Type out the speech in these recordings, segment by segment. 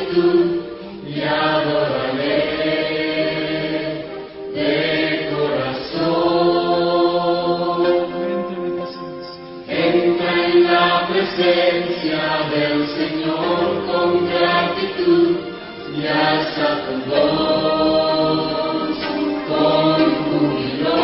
gratitud y adoraré de corazón. Entra en la presencia del Señor con gratitud y alza tu voz con júbilo.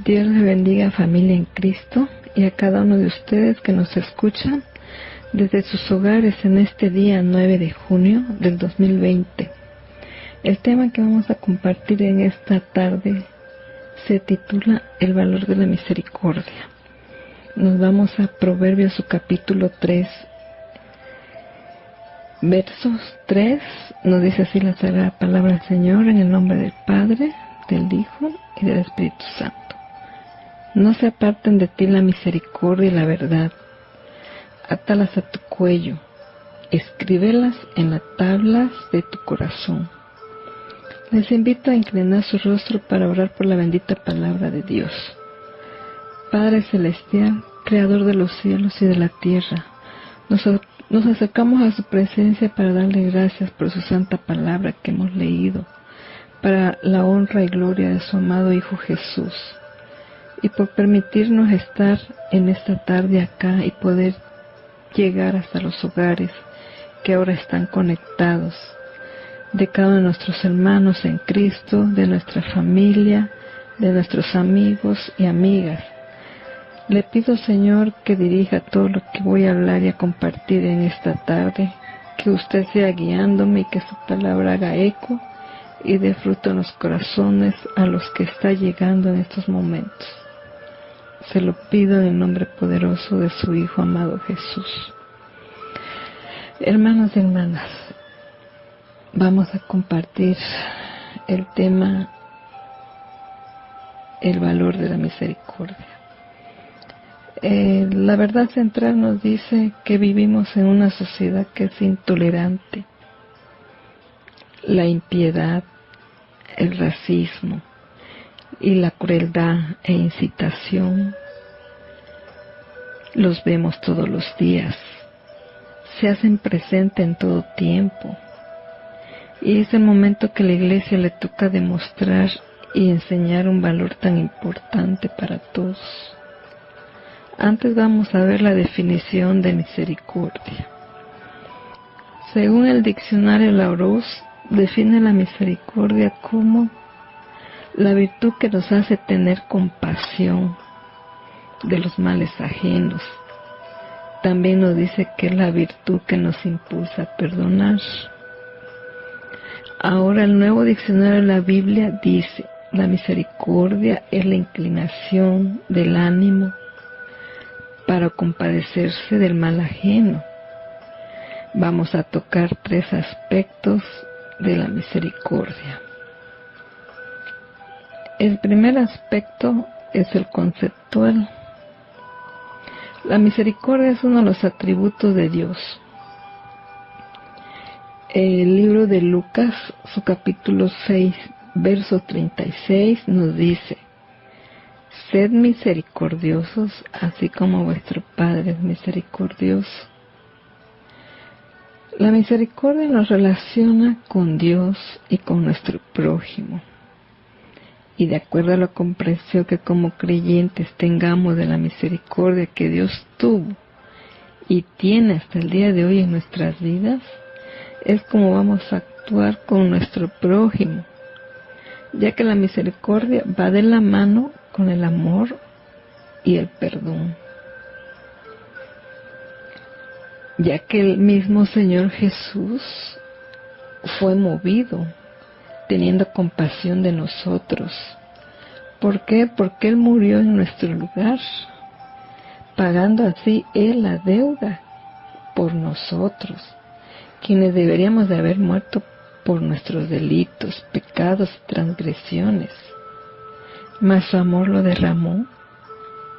Dios le bendiga, familia en Cristo, y a cada uno de ustedes que nos escuchan desde sus hogares en este día 9 de junio del 2020. El tema que vamos a compartir en esta tarde se titula El valor de la misericordia. Nos vamos a Proverbios, su capítulo 3, versos 3. Nos dice así la sagrada palabra del Señor, en el nombre del Padre, del Hijo y del Espíritu Santo. No se aparten de ti la misericordia y la verdad. Átalas a tu cuello, escríbelas en las tablas de tu corazón. Les invito a inclinar su rostro para orar por la bendita palabra de Dios. Padre Celestial, Creador de los cielos y de la tierra, nos acercamos a su presencia para darle gracias por su santa palabra que hemos leído, para la honra y gloria de su amado Hijo Jesús, y por permitirnos estar en esta tarde acá y poder llegar hasta los hogares que ahora están conectados, de cada uno de nuestros hermanos en Cristo, de nuestra familia, de nuestros amigos y amigas. Le pido, Señor, que dirija todo lo que voy a hablar y a compartir en esta tarde, que usted sea guiándome y que su palabra haga eco y dé fruto en los corazones a los que está llegando en estos momentos. Se lo pido en el nombre poderoso de su Hijo amado Jesús. Hermanos y hermanas, vamos a compartir el tema el valor de la misericordia. La verdad central nos dice que vivimos en una sociedad que es intolerante. La impiedad, el racismo y la crueldad e incitación los vemos todos los días, se hacen presente en todo tiempo, y es el momento que a la iglesia le toca demostrar y enseñar un valor tan importante para todos. Antes vamos a ver la definición de misericordia. Según el diccionario Larousse, define la misericordia como la virtud que nos hace tener compasión de los males ajenos. También nos dice que es la virtud que nos impulsa a perdonar. Ahora el nuevo diccionario de la Biblia dice: La misericordia es la inclinación del ánimo para compadecerse del mal ajeno. Vamos a tocar 3 aspectos de la misericordia. El primer aspecto es el conceptual. La misericordia es uno de los atributos de Dios. El libro de Lucas, su capítulo 6, verso 36, nos dice: sed misericordiosos, así como vuestro Padre es misericordioso. La misericordia nos relaciona con Dios y con nuestro prójimo. Y de acuerdo a la comprensión que como creyentes tengamos de la misericordia que Dios tuvo y tiene hasta el día de hoy en nuestras vidas, es como vamos a actuar con nuestro prójimo, ya que la misericordia va de la mano con el amor y el perdón. Ya que el mismo Señor Jesús fue movido teniendo compasión de nosotros. ¿Por qué? Porque Él murió en nuestro lugar, pagando así Él la deuda por nosotros, quienes deberíamos de haber muerto por nuestros delitos, pecados y transgresiones. Mas su amor lo derramó,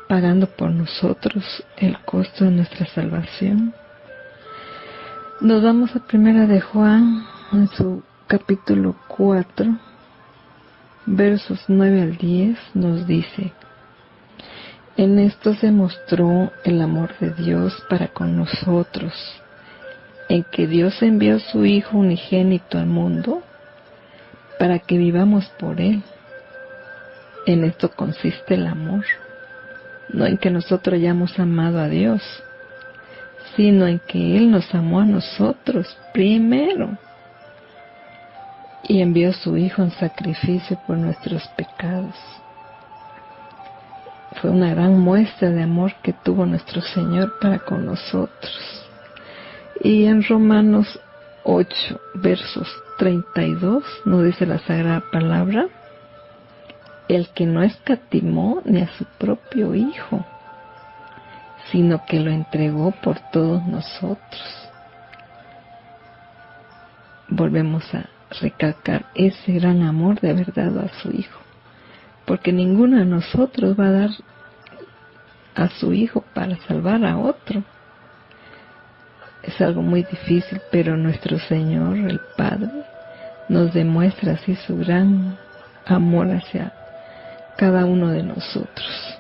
pagando por nosotros el costo de nuestra salvación. Nos vamos a Primera de Juan, en su capítulo 4, versos 9 al 10, nos dice: en esto se mostró el amor de Dios para con nosotros, en que Dios envió a su Hijo unigénito al mundo para que vivamos por Él. En esto consiste el amor, no en que nosotros hayamos amado a Dios, sino en que Él nos amó a nosotros primero y envió a su Hijo en sacrificio por nuestros pecados. Fue una gran muestra de amor que tuvo nuestro Señor para con nosotros. Y en Romanos 8, versos 32, nos dice la Sagrada Palabra: el que no escatimó ni a su propio Hijo, sino que lo entregó por todos nosotros. Volvemos a recalcar ese gran amor de haber dado a su Hijo, porque ninguno de nosotros va a dar a su Hijo para salvar a otro. Es algo muy difícil, pero nuestro Señor, el Padre, nos demuestra así su gran amor hacia cada uno de nosotros.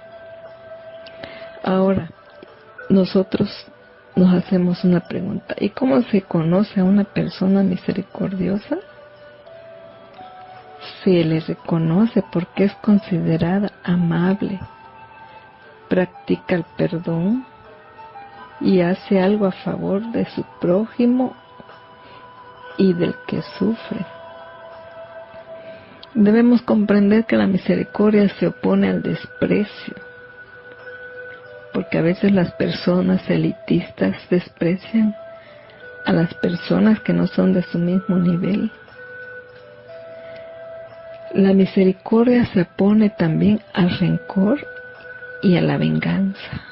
Ahora, nosotros nos hacemos una pregunta: ¿y cómo se conoce a una persona misericordiosa? Se le reconoce porque es considerada amable, practica el perdón y hace algo a favor de su prójimo y del que sufre. Debemos comprender que la misericordia se opone al desprecio, porque a veces las personas elitistas desprecian a las personas que no son de su mismo nivel. La misericordia se opone también al rencor y a la venganza.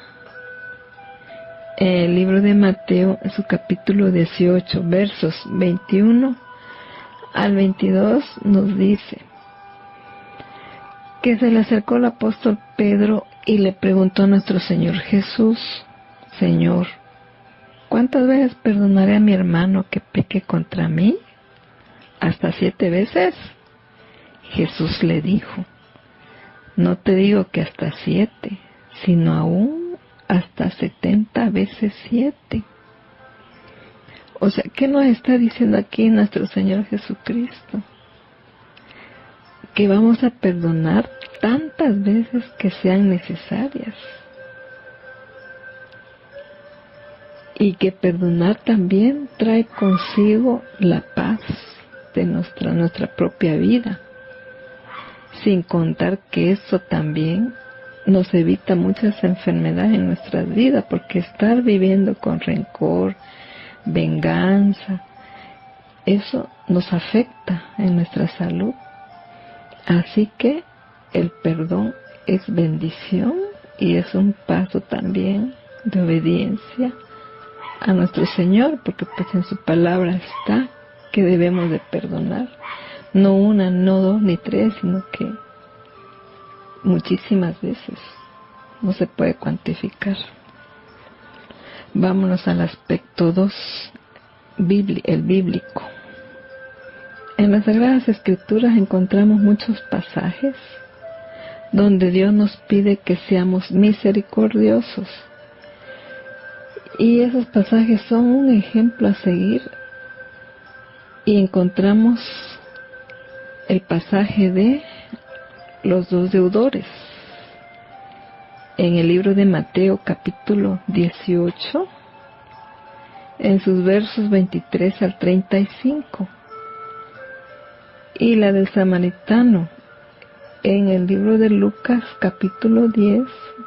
El libro de Mateo, en su capítulo 18, versos 21 al 22, nos dice que se le acercó el apóstol Pedro y le preguntó a nuestro Señor Jesús: Señor, ¿cuántas veces perdonaré a mi hermano que peque contra mí? ¿Hasta 7 veces? Jesús le dijo: no te digo que hasta 7, sino aún hasta 70 veces 7. O sea, ¿qué nos está diciendo aquí nuestro Señor Jesucristo? Que vamos a perdonar tantas veces que sean necesarias. Y que perdonar también trae consigo la paz de nuestra propia vida. Sin contar que eso también nos evita muchas enfermedades en nuestras vidas, porque estar viviendo con rencor, venganza, eso nos afecta en nuestra salud. Así que el perdón es bendición y es un paso también de obediencia a nuestro Señor, porque pues en su palabra está que debemos de perdonar, no una, no dos, ni tres, sino que muchísimas veces, no se puede cuantificar. Vámonos al aspecto 2, el bíblico. En las Sagradas Escrituras encontramos muchos pasajes donde Dios nos pide que seamos misericordiosos. Y esos pasajes son un ejemplo a seguir. Y encontramos el pasaje de los dos deudores en el libro de Mateo capítulo 18, en sus versos 23 al 35. Y la del samaritano en el libro de Lucas capítulo 10,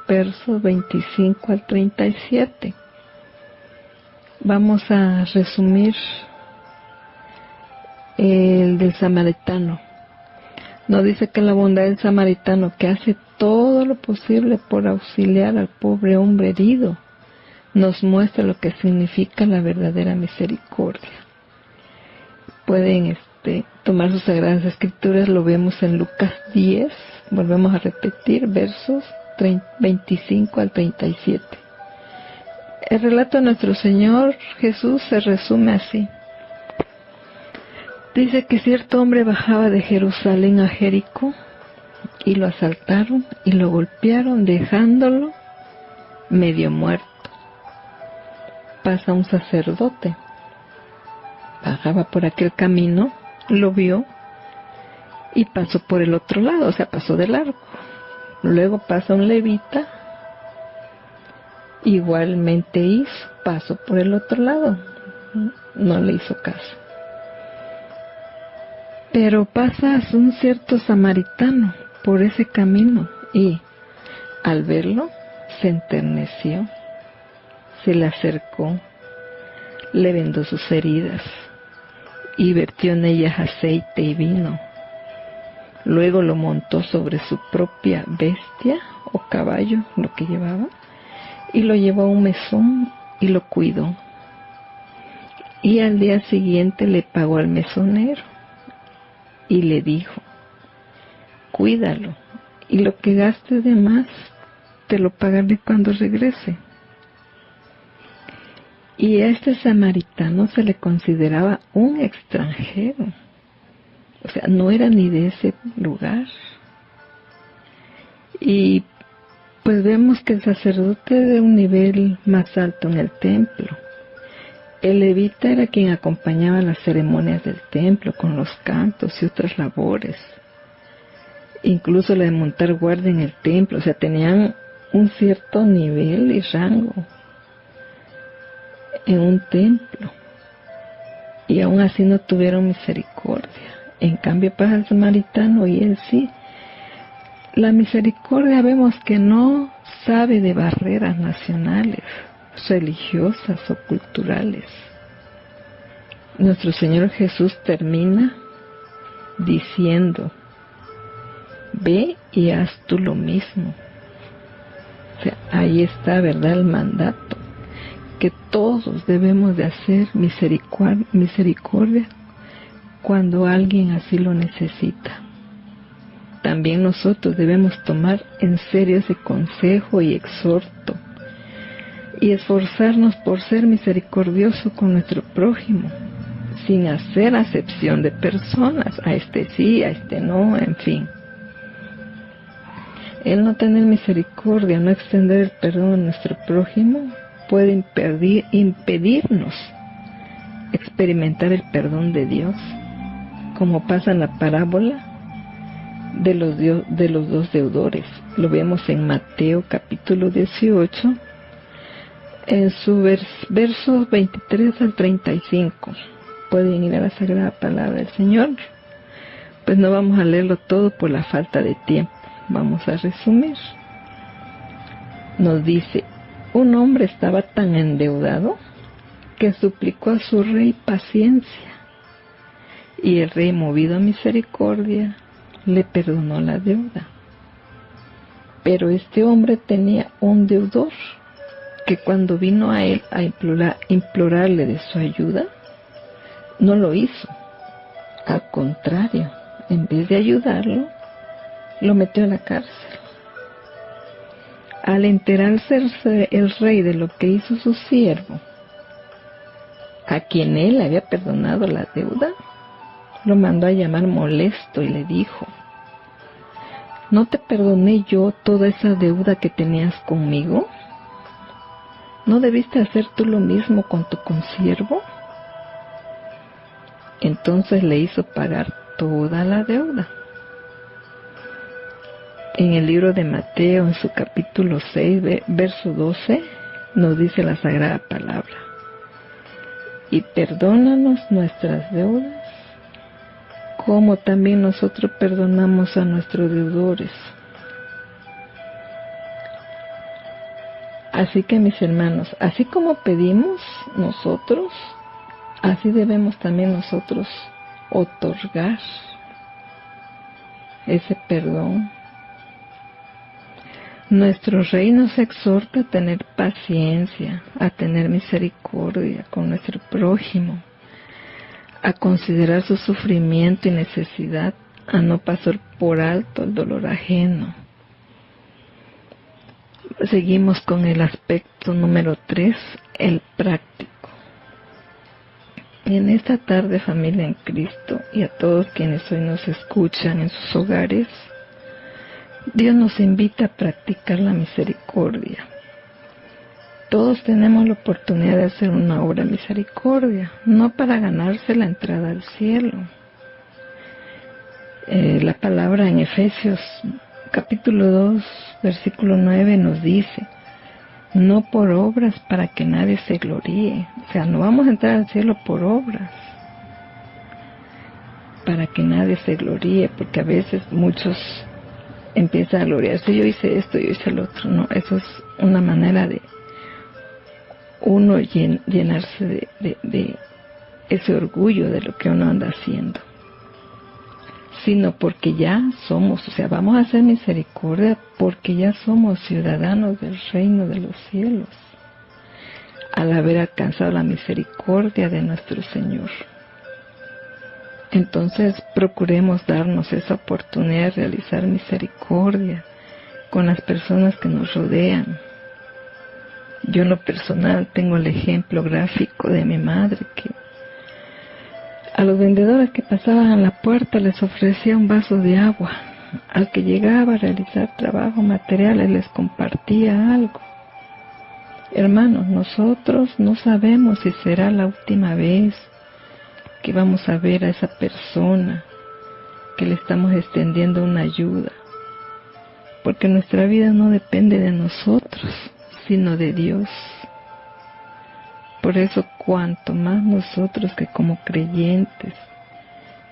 versos 25 al 37. Vamos a resumir el del samaritano. Nos dice que la bondad del samaritano, que hace todo lo posible por auxiliar al pobre hombre herido, nos muestra lo que significa la verdadera misericordia. Pueden tomar sus Sagradas Escrituras, lo vemos en Lucas 10, volvemos a repetir, versos 25 al 37. El relato de nuestro Señor Jesús se resume así. Dice que cierto hombre bajaba de Jerusalén a Jericó y lo asaltaron y lo golpearon dejándolo medio muerto. Pasa un sacerdote, bajaba por aquel camino, lo vio y pasó por el otro lado, o sea, pasó de largo. Luego pasa un levita, igualmente hizo, pasó por el otro lado, no le hizo caso. Pero pasa un cierto samaritano por ese camino y al verlo se enterneció, se le acercó, le vendó sus heridas y vertió en ellas aceite y vino. Luego lo montó sobre su propia bestia o caballo, lo que llevaba, y lo llevó a un mesón y lo cuidó. Y al día siguiente le pagó al mesonero y le dijo: cuídalo, y lo que gastes de más te lo pagaré cuando regrese. Y a este samaritano se le consideraba un extranjero, o sea, no era ni de ese lugar. Y pues vemos que el sacerdote de un nivel más alto en el templo. El levita era quien acompañaba las ceremonias del templo con los cantos y otras labores. Incluso la de montar guardia en el templo, o sea, tenían un cierto nivel y rango en un templo. Y aún así no tuvieron misericordia. En cambio pasa el samaritano y él sí. La misericordia vemos que no sabe de barreras nacionales, religiosas o culturales. Nuestro Señor Jesús termina diciendo: ve y haz tú lo mismo. O sea, ahí está, ¿verdad?, el mandato, que todos debemos de hacer misericordia cuando alguien así lo necesita. También nosotros debemos tomar en serio ese consejo y exhorto y esforzarnos por ser misericordioso con nuestro prójimo, sin hacer acepción de personas, a este sí, a este no, en fin. El no tener misericordia, no extender el perdón a nuestro prójimo, puede impedirnos experimentar el perdón de Dios, como pasa en la parábola de los dos deudores. Lo vemos en Mateo capítulo 18, en su versos 23 al 35. Pueden ir a la Sagrada Palabra del Señor. Pues no vamos a leerlo todo por la falta de tiempo. Vamos a resumir. Nos dice: un hombre estaba tan endeudado que suplicó a su rey paciencia. Y el rey, movido a misericordia, le perdonó la deuda. Pero este hombre tenía un deudor que cuando vino a él a implorarle de su ayuda, no lo hizo. Al contrario, en vez de ayudarlo, lo metió a la cárcel. Al enterarse el rey de lo que hizo su siervo, a quien él había perdonado la deuda, lo mandó a llamar molesto y le dijo: ¿no te perdoné yo toda esa deuda que tenías conmigo? ¿No debiste hacer tú lo mismo con tu consiervo? Entonces le hizo pagar toda la deuda. En el libro de Mateo, en su capítulo 6, verso 12, nos dice la Sagrada Palabra: y perdónanos nuestras deudas, como también nosotros perdonamos a nuestros deudores. Así que, mis hermanos, así como pedimos nosotros, así debemos también nosotros otorgar ese perdón. Nuestro Rey nos exhorta a tener paciencia, a tener misericordia con nuestro prójimo, a considerar su sufrimiento y necesidad, a no pasar por alto el dolor ajeno. Seguimos con el aspecto número 3, el práctico. Y en esta tarde, familia en Cristo, y a todos quienes hoy nos escuchan en sus hogares, Dios nos invita a practicar la misericordia. Todos tenemos la oportunidad de hacer una obra de misericordia, no para ganarse la entrada al cielo. La palabra en Efesios capítulo 2, versículo 9 nos dice: no por obras para que nadie se gloríe. O sea, no vamos a entrar al cielo por obras para que nadie se gloríe, porque a veces muchos empiezan a gloriarse: yo hice esto, yo hice el otro. No, eso es una manera de uno llenarse de ese orgullo de lo que uno anda haciendo, sino porque ya somos, o sea, vamos a hacer misericordia porque ya somos ciudadanos del reino de los cielos, al haber alcanzado la misericordia de nuestro Señor. Entonces procuremos darnos esa oportunidad de realizar misericordia con las personas que nos rodean. Yo en lo personal tengo el ejemplo gráfico de mi madre, que a los vendedores que pasaban a la puerta les ofrecía un vaso de agua. Al que llegaba a realizar trabajo materiales les compartía algo. Hermanos, nosotros no sabemos si será la última vez que vamos a ver a esa persona que le estamos extendiendo una ayuda, porque nuestra vida no depende de nosotros, sino de Dios. Por eso, cuanto más nosotros, que como creyentes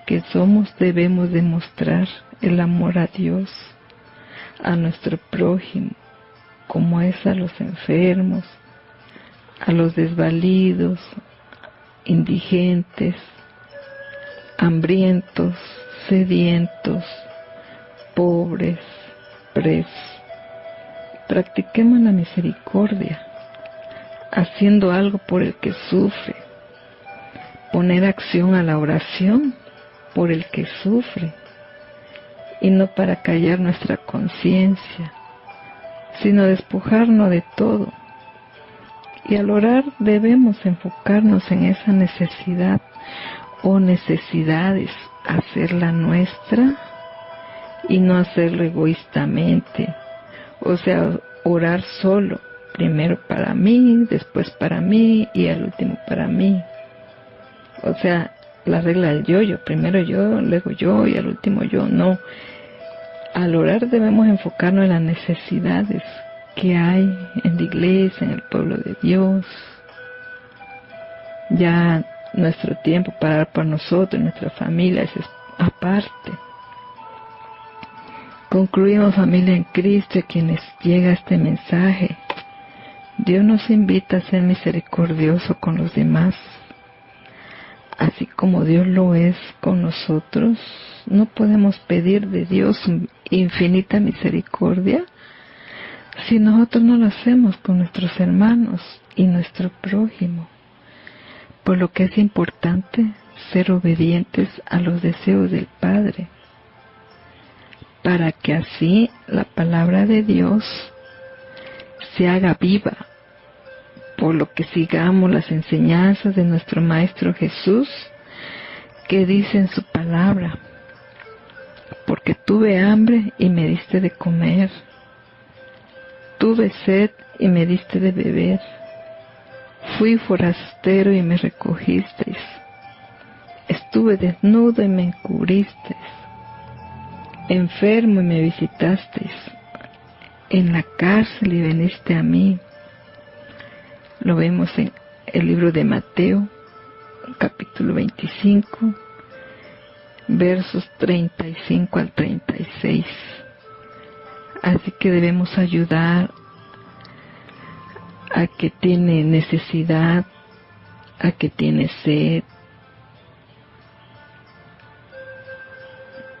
que somos, debemos demostrar el amor a Dios, a nuestro prójimo, como es a los enfermos, a los desvalidos, indigentes, hambrientos, sedientos, pobres, presos. Practiquemos la misericordia, haciendo algo por el que sufre, poner acción a la oración por el que sufre, y no para callar nuestra conciencia, sino despojarnos de todo. Y al orar debemos enfocarnos en esa necesidad o necesidades, hacerla nuestra y no hacerlo egoístamente. O sea, orar solo, primero para mí, después para mí y al último para mí. O sea, la regla del yo, primero yo, luego yo y al último yo. No, al orar debemos enfocarnos en las necesidades que hay en la iglesia, en el pueblo de Dios. Ya nuestro tiempo para orar por nosotros y nuestra familia es aparte. Concluimos, familia en Cristo, a quienes llega este mensaje. Dios nos invita a ser misericordioso con los demás, así como Dios lo es con nosotros, no podemos pedir de Dios infinita misericordia si nosotros no lo hacemos con nuestros hermanos y nuestro prójimo. Por lo que es importante ser obedientes a los deseos del Padre, para que así la palabra de Dios se haga viva, por lo que sigamos las enseñanzas de nuestro Maestro Jesús, que dice en su palabra: porque tuve hambre y me diste de comer, tuve sed y me diste de beber, fui forastero y me recogisteis, estuve desnudo y me encubristeis, enfermo y me visitasteis, en la cárcel y veniste a mí. Lo vemos en el libro de Mateo, capítulo 25, versos 35 al 36. Así que debemos ayudar a que tiene necesidad, a que tiene sed,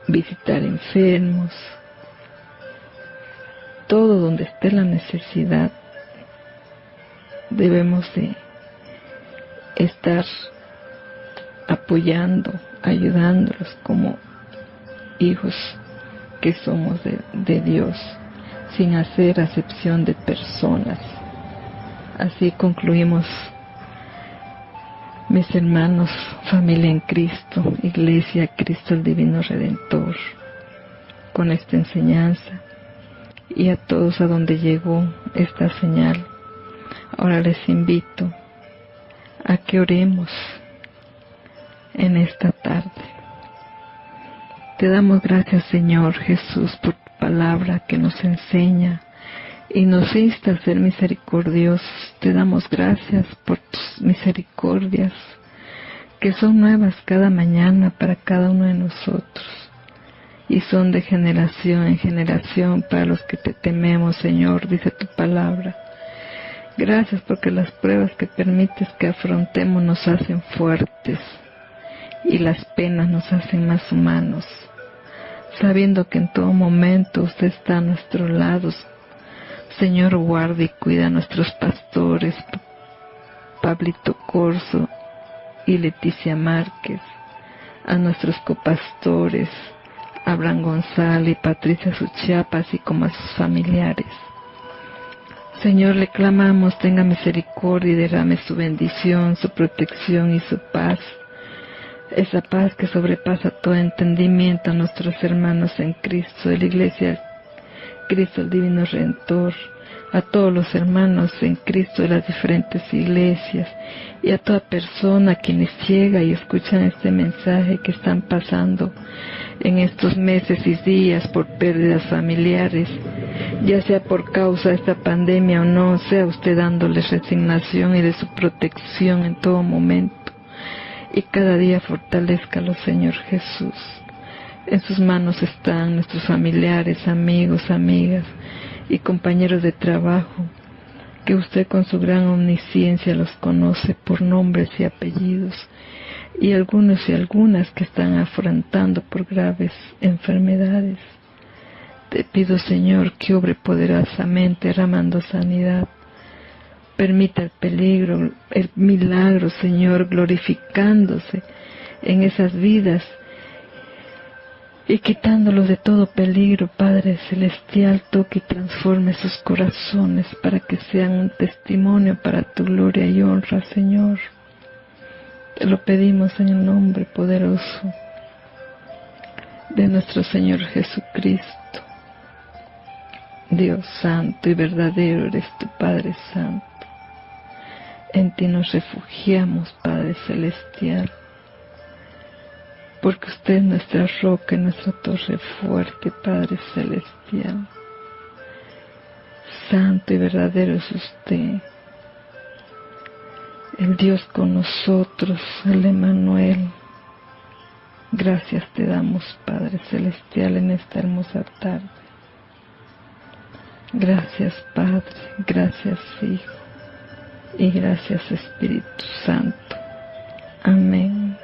visitar enfermos, todo donde esté la necesidad. Debemos de estar apoyando, ayudándolos como hijos que somos de Dios, sin hacer acepción de personas. Así concluimos, mis hermanos, familia en Cristo, Iglesia Cristo el Divino Redentor, con esta enseñanza, y a todos a donde llegó esta señal. Ahora les invito a que oremos en esta tarde. Te damos gracias, Señor Jesús, por tu palabra que nos enseña y nos insta a ser misericordiosos. Te damos gracias por tus misericordias, que son nuevas cada mañana para cada uno de nosotros, y son de generación en generación para los que te tememos, Señor, dice tu palabra. Gracias porque las pruebas que permites que afrontemos nos hacen fuertes, y las penas nos hacen más humanos, sabiendo que en todo momento usted está a nuestro lado. Señor, guarda y cuida a nuestros pastores, Pablito Corso y Leticia Márquez, a nuestros copastores, Abraham González y Patricia Suchiapa, así como a sus familiares. Señor, le clamamos, tenga misericordia y derrame su bendición, su protección y su paz, esa paz que sobrepasa todo entendimiento a nuestros hermanos en Cristo, de la Iglesia Cristo el Divino Redentor, a todos los hermanos en Cristo de las diferentes iglesias, y a toda persona a quienes llega y escuchan este mensaje que están pasando en estos meses y días por pérdidas familiares, ya sea por causa de esta pandemia o no, sea usted dándoles resignación y de su protección en todo momento, y cada día fortalézcalo, Señor Jesús. En sus manos están nuestros familiares, amigos, amigas y compañeros de trabajo, que usted con su gran omnisciencia los conoce por nombres y apellidos, y algunos y algunas que están afrontando por graves enfermedades. Te pido, Señor, que obre poderosamente derramando sanidad. Permita el peligro, el milagro, Señor, glorificándose en esas vidas y quitándolos de todo peligro. Padre Celestial, toque y transforme sus corazones para que sean un testimonio para tu gloria y honra, Señor. Te lo pedimos en el nombre poderoso de nuestro Señor Jesucristo. Dios santo y verdadero eres tu Padre Santo. En ti nos refugiamos, Padre Celestial, porque usted es nuestra roca y nuestra torre fuerte, Padre Celestial. Santo y verdadero es usted, el Dios con nosotros, el Emmanuel. Gracias te damos, Padre Celestial, en esta hermosa tarde. Gracias, Padre, gracias, Hijo, y gracias, Espíritu Santo. Amén.